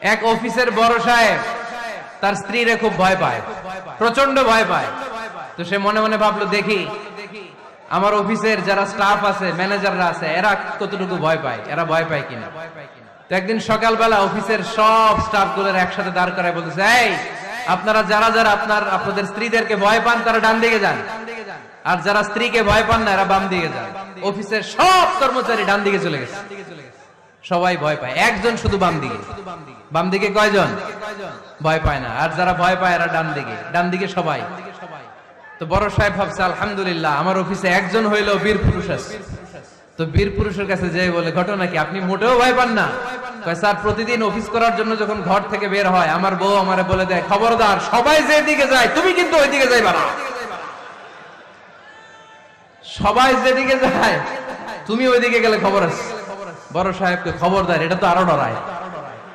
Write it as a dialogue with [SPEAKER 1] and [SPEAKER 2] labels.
[SPEAKER 1] এক অফিসের বড় সাহেব তার স্ত্রীরে খুব ভয় পায়, প্রচন্ড ভয় পায়। তো সে মনে মনে ভাবলো, দেখি আমার অফিসের যারা স্টাফ আছে, ম্যানেজাররা আছে, এরা কতটুকু ভয় পায়, এরা ভয় পায় কিনা। তো একদিন সকালবেলা অফিসের সব স্টাফ গুলোর একসাথে দাঁড় করায় বলতেছে, এই আপনারা যারা যারা আপনাদের স্ত্রীদেরকে ভয় পান তারা ডান দিকে যান, আর যারা স্ত্রীকে ভয় পান না এরা বাম দিকে যান। অফিসের সব কর্মচারী ডান দিকে চলে গেছে, সবাই ভয় পায়, একজন শুধু বাম দিকে। বাম দিকে কয়জন ভয় পায় না, আর যারা ভয় পায় এরা ডান দিকে, ডান দিকে সবাই। তো বড় সাহেব ভাবছে, আলহামদুলিল্লাহ আমার অফিসে একজন হইলেও বীর পুরুষ আছে। তো বীর পুরুষের কাছে যেয়ে বলে, ঘটনা কি, আপনি মোটেও ভয় পান না? কয়, স্যার প্রতিদিন অফিস করার জন্য যখন ঘর থেকে বের হয় আমার বউ আমারে বলে দেয়, খবরদার সবাই যেদিকে যায় তুমি কিন্তু ওইদিকে যাইবা না, সবাই যেদিকে যায় তুমি ওইদিকে গেলে খবর আছে। বড় সাহেবকে খবরদার, এটা তো আরো ডরায়।